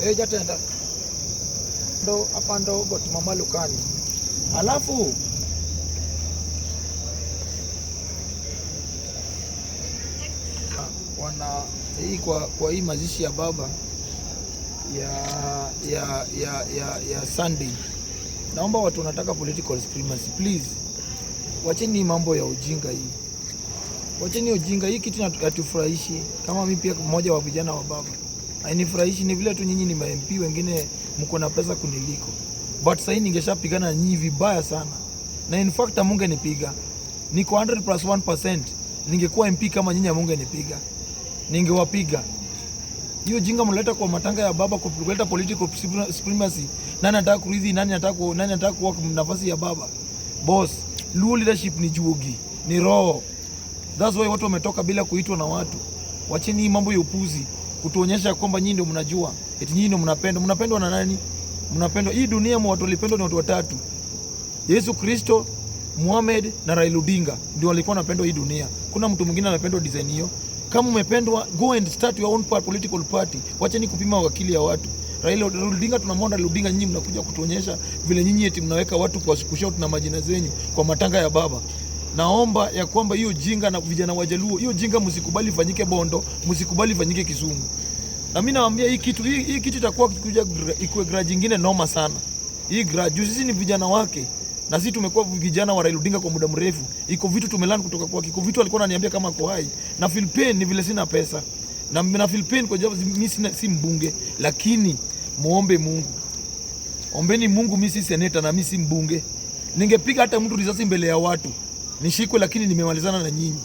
jatenda ndo hapa ndo got mama Lukani. Alafu wana hii kwa hii mazishi ya baba ya Sunday, naomba watu wanataka political supremacy, please wacheni mambo ya ujinga hii. Wacheni ujinga hii, kitu hatufurahishi. Kama mimi pia mmoja wa vijana wa baba, hainifurahishi. Ni vile tu nyinyi ni MP, wengine mko na pesa kuniliko, but sasa ningeshapigana na nyinyi vibaya sana, na in fact mungenipiga. Niko 100+1%, ningekuwa MP kama nyinyi mungenipiga, ningewapiga. Hiyo jinga mleta kwa matanga ya baba, kuleta political supremacy. Nani anataka kurithi, nani anataka kuwa nafasi ya baba? Boss, Luo leadership ni juogi, ni roho. That's why watu wametoka bila kuitwa na watu. Wacheni mambo ya upuzi, kutuonyesha kwamba nyinyi ndio mnajua, eti nyinyi ndio mnapendwa. Mnapendwa na nani? Mnapendwa hii dunia, watu walipendwa ni watu watatu: Yesu Kristo, Muhammad na Raila Odinga, ndio walikuwa wanapendwa hii dunia. Kuna mtu mwingine anapendwa design hiyo? Kama umependwa, go and start your own political party. Wacheni kupima wakili ya watu. Raila Odinga, tunamwona Raila Odinga, nyinyi mnakuja kutuonyesha vile nyinyi eti mnaweka watu kwa kushout na majina zenyu kwa matanga ya baba. Naomba ya kwamba hiyo jinga, na vijana wa Jaluo, hiyo jinga msikubali ifanyike Bondo, msikubali ifanyike Kisumu. Na mimi nawaambia hii kitu itakuwa kuja ikuwe grudge nyingine noma sana. Hii grudge, sisi ni vijana wake, na sisi tumekuwa vijana wa Raila Odinga kwa muda mrefu. Iko vitu tumelana kutoka kwake, iko vitu alikuwa ananiambia kama kwa hai. Na feel pain ni vile sina pesa. Na feel pain kwa sababu mimi si mbunge, lakini muombe Mungu. Ombeni Mungu, mimi si senator na mimi si mbunge. Ningepiga hata mtu risasi mbele ya watu nishikwe, lakini nimemalizana na nyinyi.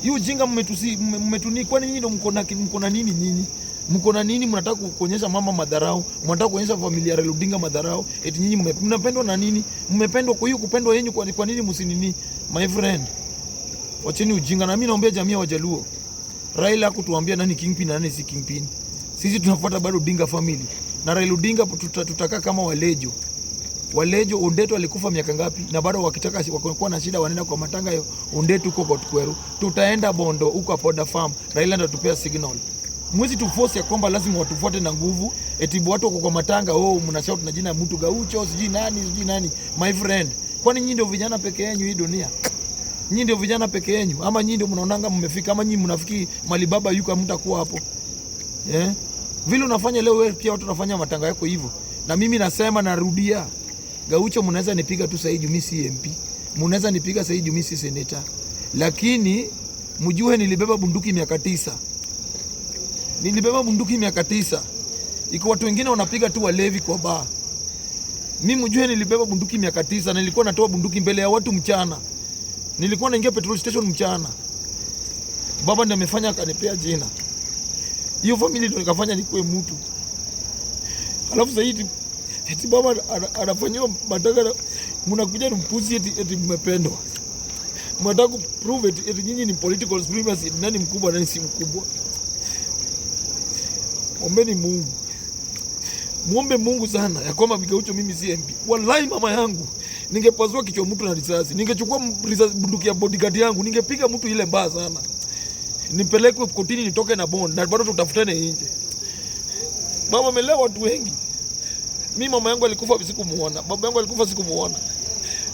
Hiyo jinga mmetuni, kwani nyinyi ndio mko na nini nyinyi? Mko na nini? Mnataka kuonyesha mama madharau, mnataka kuonyesha familia Raila Odinga madharau, eti nyinyi mnapendwa na nini? Mmependwa kwa hiyo kupendwa yenu, kwa nini msinini? My friend, wacheni ujinga. Na mimi naombea jamii ya Wajaluo, Raila kutuambia nani kingpin na nani si kingpin. Sisi tunafuata bado Odinga family, na Raila Odinga tutakaa kama Walejo. Ondeto alikufa miaka ngapi? Na bado wakitaka wakuwa na shida wanaenda kwa matanga ya Ondeto huko Kotkwero. Tutaenda Bondo huko Apoda Farm, Raila ndo tupea signal. Mwezi tu force ya kwamba lazima watufuate na nguvu, eti watu wako kwa matanga, mnashout na jina ya mtu Gaucho, sijui nani. My friend, kwani nyinyi ndio vijana peke yenu hii dunia? Nyinyi ndio vijana peke yenu ama nyinyi ndio mnaonanga mmefika, ama nyinyi mnafikiri mali baba yuko mtakuwa hapo? Vile unafanya leo wewe pia watu wanafanya matanga yako hivyo. Na mimi nasema, narudia, Gaucho mnaweza nipiga tu sasa hivi mimi si MP. Mnaweza nipiga sasa hivi mimi si senator. Lakini mjue nilibeba bunduki miaka 9. Nilibeba bunduki miaka 9. Iko watu wengine wanapiga tu walevi kwa bar. Mimi mjue nilibeba bunduki miaka 9 na nilikuwa natoa bunduki mbele ya watu mchana. Nilikuwa naingia petrol station mchana. Baba ndiye amefanya akanipea jina. Hiyo family ndio nikafanya nikuwe mtu. Alafu zaidi eti baba anafanywa matanga, mnakuja mpuzi eti mmependwa. Mnataka prove eti nyinyi ni political supremacy, nani mkubwa nani si mkubwa. Ombeni Mungu. Muombe Mungu sana ya kwamba Gaucho mimi si MP. Wallahi mama yangu, ningepasua kichwa mtu na risasi. Ningechukua bunduki ya bodyguard yangu, ningepiga mtu ile mbaya sana. Nipelekwe kotini nitoke na bond na bado tutafutane nje. Baba amelea watu wengi. Mimi mama yangu alikufa sikumuona. Baba yangu alikufa sikumuona.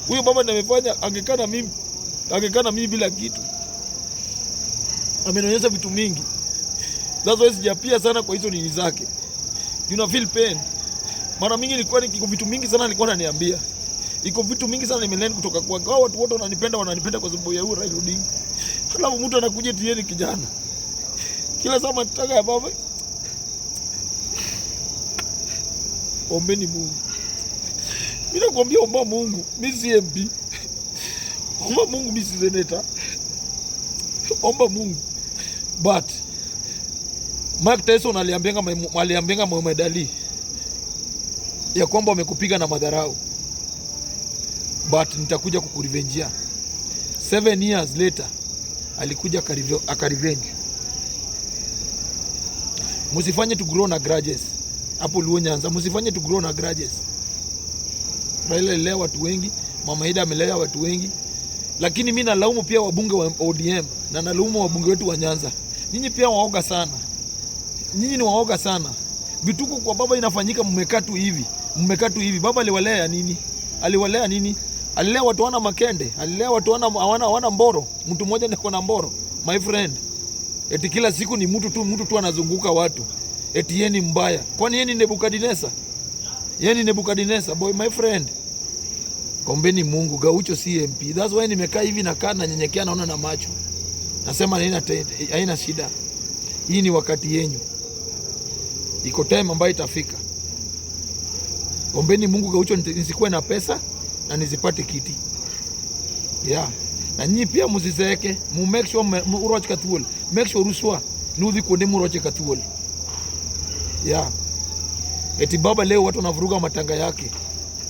Huyo baba ndiye amefanya angekana mimi bila kitu. Amenionyesha vitu mingi. That's why sijapia sana kwa hizo nini zake. You feel pain. Mara mingi nilikuwa iko vitu mingi sana alikuwa ananiambia. Iko vitu mingi sana nimelearn kutoka kwa hao watu wote wananipenda kwa sababu ya huyu Raila Odinga. Halafu mtu anakuja tieni kijana. Kila saa mataka ya baba. Ombeni Mungu. Mimi nakwambia omba Mungu. Mimi si MP. Omba Mungu, mimi si senator. Omba Mungu. But Mike Tyson aliambianga Muhammad Ali ya kwamba wamekupiga na madharau, but nitakuja kukurevenge. 7 years later alikuja akarevenge. Msifanye to grow na grudges hapo Luo Nyanza, msifanye to grow na grudges. Raila alilea watu wengi, Mama Ida amelea watu wengi, lakini mimi nalaumu pia wabunge wa ODM na nalaumu wabunge wetu wa Nyanza. Nyinyi pia waoga sana. Nyinyi ni waoga sana. Vituko kwa baba inafanyika, mmekaa tu hivi. Baba aliwalea nini? Alilea watu wana makende, alilea watu wana mboro. Mtu mmoja niko na mboro, my friend. Eti kila siku ni mtu tu anazunguka watu. Eti yeye ni mbaya. Kwani yeye ni Nebukadneza? Boy, my friend. Ombeni Mungu, Gaucho CMP. That's why nimekaa hivi nakaa na nyenyekea, naona na macho. Nasema haina shida. Hii ni wakati yenyu. Iko time ambayo itafika. Ombeni Mungu Gaucho nisikuwe na pesa na nizipate kiti. Yeah. Na nyinyi pia msizeeke, make sure uroche kathuol. Make sure ruswa nudhi konde muroche kathuol. Yeah. Eti baba leo watu wanavuruga matanga yake.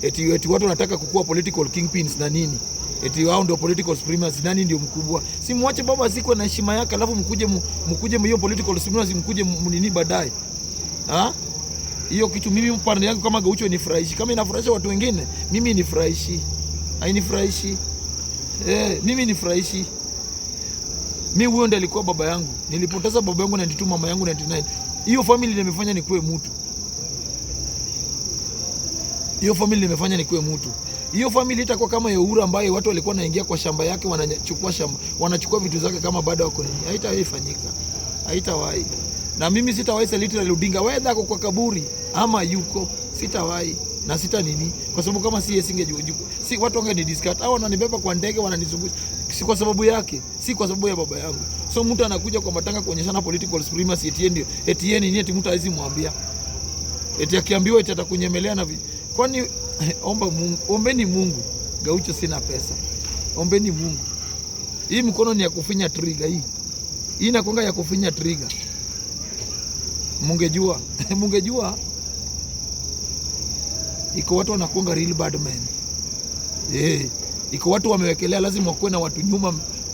Eti watu wanataka kukua political kingpins na nini? Eti wao ndio political supremacy, nani ndio mkubwa? Si muache baba sikwe na heshima yake, alafu mkuje hiyo political supremacy mkuje mnini baadaye. Hiyo kitu mimi mpande yangu kama Gaucho nifurahishi. Kama inafurahisha watu wengine, mimi nifurahishi. Hainifurahishi. Mimi nifurahishi. Mimi huyo ndiye alikuwa baba yangu. Nilipoteza baba yangu 92, mama yangu 99. Hiyo family nimefanya nikuwe mtu. Hiyo family itakuwa kama Yaura ambaye watu walikuwa naingia kwa shamba yake, wanachukua vitu zake kama bado wako nini. Haitawahi fanyika. Haitawahi. Na mimi sitawahi saliti Raila Odinga whether kwa kaburi ama yuko, sitawahi na sita nini, kwa sababu kama si singejua. Si watu wange ni discard au wananibeba kwa ndege wananizungusha, si kwa sababu yake, si kwa sababu ya baba yangu. So mtu anakuja kwa matanga kuonyeshana political supremacy, eti nini, eti mtu haizi mwambia, eti akiambiwa eti atakunyemelea na kwani ombeni Mungu. Gaucho sina pesa, ombeni Mungu. Hii mkono ni ya kufinya trigger, hii inakonga ya kufinya trigger. Mungejua iko watu wanakuanga real bad men. Iko watu wamewekelea, lazima wakuwe na watu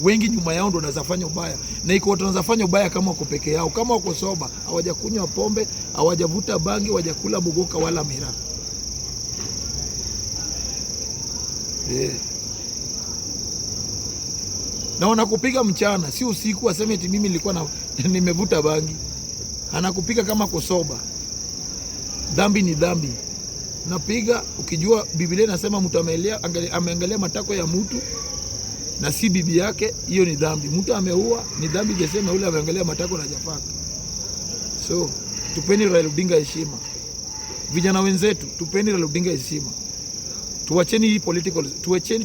wengi nyuma yao ndio wanazafanya ubaya. Na iko watu wanazafanya ubaya kama wako peke yao, kama wako soba, hawajakunywa pombe, hawajavuta bangi, hawajakula mugoka wala miraa. Na wanakupiga mchana, si usiku aseme eti mimi nilikuwa nimevuta bangi. Anakupiga kama kusoba. Dhambi ni dhambi. Napiga ukijua Biblia inasema mtu ameangalia matako ya mtu na si bibi yake, hiyo ni dhambi. Mtu ameua ni dhambi, jesema yule ameangalia matako na jafaka. So tupeni Raila Odinga heshima. Vijana wenzetu, tupeni Raila Odinga heshima. Tuacheni hii political,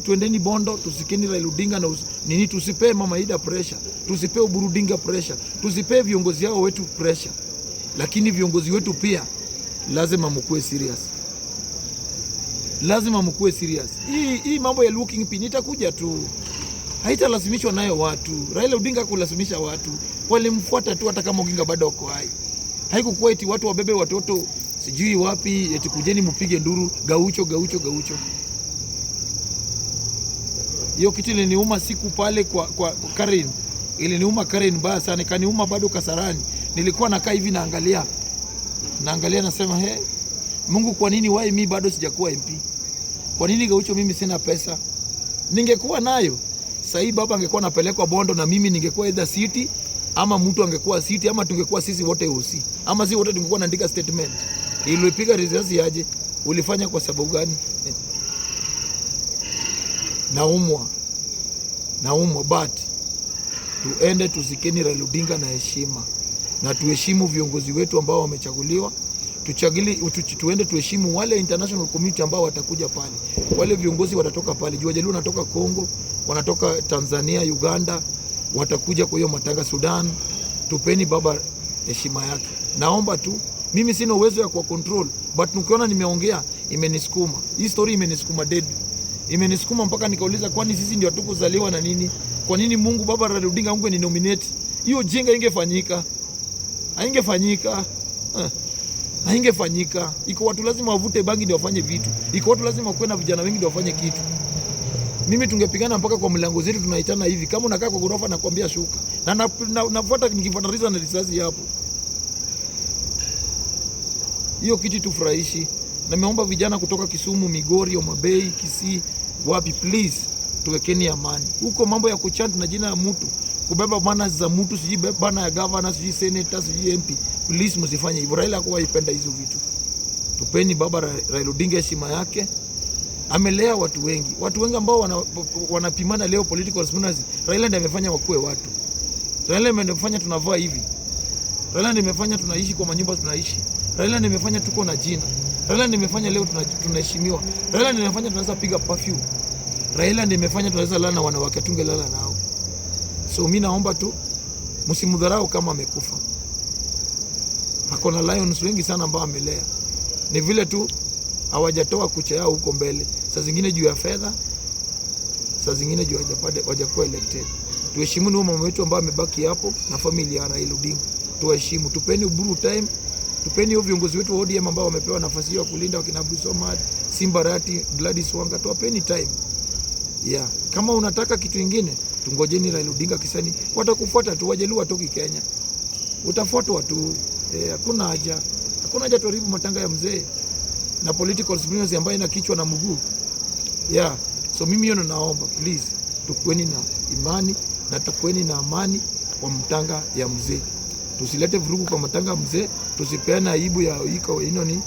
tuendeni Bondo, tusikeni Raila Odinga na nini, tusipe Mama Ida pressure, tusipe Oburu Odinga pressure, tusipe viongozi hao wetu pressure. Lakini viongozi wetu pia lazima mkuwe serious. Hii mambo ya looking pin itakuja tu. Haitalazimishwa nayo watu. Raila Odinga kulazimisha watu. Walimfuata tu hata kama Odinga bado uko hai. Haikukuwa eti watu wabebe watoto sijui wapi, eti kujeni mpige nduru Gaucho. Hiyo kitu iliniuma siku pale kwa Karen. Iliniuma Karen baya sana, kaniuma bado Kasarani. Nilikuwa nakaa hivi naangalia nasema Mungu, kwa nini why mimi bado sijakuwa MP? Kwa nini Gaucho mimi sina pesa? Ningekuwa nayo sasa hivi baba angekuwa napelekwa Bondo na mimi ningekuwa either city ama mtu angekuwa city ama tungekuwa sisi wote UC. Ama sisi wote tungekuwa naandika statement. Ilipiga risasi aje? Ulifanya kwa sababu gani? Naumwa but tuende tusikeni Raila Odinga na heshima. Na tuheshimu viongozi wetu ambao wamechaguliwa. Tuende tuheshimu wale international community ambao watakuja pale. Wale viongozi watatoka pale. Juajali wanatoka Kongo, wanatoka Tanzania, Uganda, watakuja kwa hiyo matanga Sudan. Tupeni baba heshima yake. Naomba tu, mimi sina uwezo ya kwa control, but nikiona nimeongea imenisukuma. Hii story imenisukuma dead. Imenisukuma mpaka nikauliza, kwani sisi ndio hatukuzaliwa na nini? Kwa nini Mungu baba Raila Odinga unge ni nominate? Hiyo jinga haingefanyika. Iko watu lazima wavute bangi ndio wafanye vitu. Iko watu lazima kuwe na vijana wengi ndio wafanye kitu. Mimi tungepigana mpaka kwa milango zetu tunaitana hivi. Kama unakaa kwa ghorofa nakwambia shuka. Na nafuata nikifuatiliza na risasi hapo. Hiyo kitu tufurahishi. Na nimeomba vijana kutoka Kisumu, Migori, Homa Bay, Kisii, wapi, please tuwekeni amani. Huko mambo ya kuchant na jina ya mtu, kubeba bana za mtu, sijui bana ya governor, sijui senator, sijui MP. Please msifanye hivyo. Raila kwa ipenda hizo vitu. Tupeni baba Raila Odinga heshima yake. Amelea watu wengi ambao wanapimana leo political criminals. Raila ndiye amefanya wakue watu. Raila ndiye amefanya tunavaa hivi. Raila ndiye amefanya tunaishi kwa manyumba tunaishi. Raila ndiye amefanya tuko na jina. Raila ndiye amefanya leo tunaheshimiwa. Raila ndiye amefanya tunaweza piga perfume. Raila ndiye amefanya tunaweza lala na wanawake tungelala nao. So mimi naomba tu msimdharau kama amekufa. Hakuna lions wengi sana ambao amelea. Ni vile tu hawajatoa kucha yao huko mbele. Saa zingine juu ya fedha, saa zingine juu hawajakuwa elected. Tuheshimu ni mama wetu ambao amebaki hapo na familia ya Raila Odinga. Tuheshimu, tupeni Uburu time, tupeni hao viongozi wetu wa ODM ambao wamepewa nafasi ya kulinda wakina Abdul Somad, Simba Arati, Gladys Wanga, tuwapeni time. Yeah, kama unataka kitu kingine, tungojeni Raila Odinga kisani. Watakufuata tu, Wajaluo watoki Kenya. Utafuatwa tu. Hakuna haja tuharibu matanga ya mzee na political criminals ambayo ina kichwa na mguu. Yeah, so mimi yono naomba please, tukweni na imani na tukweni na amani kwa matanga ya mzee. Tusilete vurugu kwa matanga ya mzee, tusipeane aibu ya iko ni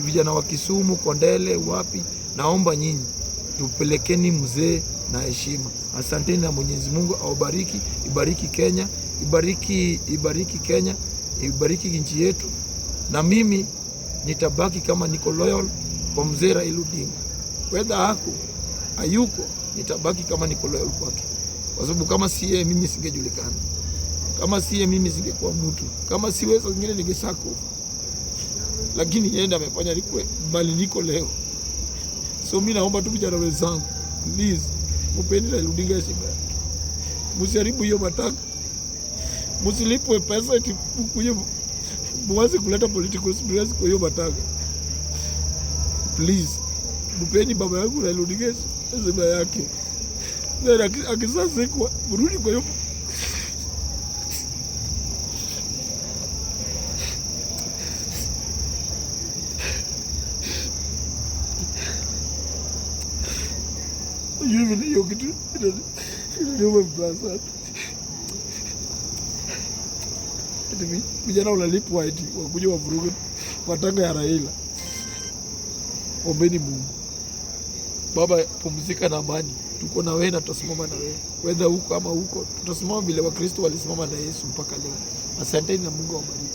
vijana wa Kisumu, Kondele, wapi. Naomba nyinyi tupelekeni mzee na heshima. Asanteni na Mwenyezi Mungu awabariki, ibariki Kenya, ibariki Kenya, ibariki nchi yetu. Na mimi nitabaki kama niko loyal kwa mzee Raila Odinga. Whether hayuko, nitabaki kama niko loyal kwake. Kwa sababu kama si yeye mimi singejulikana. Kama si yeye mimi singekuwa mtu. Kama si wewe wengine ningesako. Lakini yeye ndiye amefanya nikwe bali niko leo. So mimi naomba tu vijana wenzangu, please, mpeni Raila Odinga heshima. Msiharibu hiyo matanga. Msilipwe pesa eti kuye mwanze kuleta political spirit kwa hiyo matanga. Please, mpeni baba yangu Raila Odinga heshima yake. Ndio akisasa kwa burudi kwa hiyo. Hiyo kitu ndio mbaya. Vijana unalipwa eti wakuja wavuruge matanga ya Raila. Ombeni Mungu. Baba, pumzika na amani. Tuko na wewe na tutasimama na wewe. Whether huko ama huko, tutasimama vile Wakristo walisimama na Yesu mpaka leo. Asante na Mungu awabariki.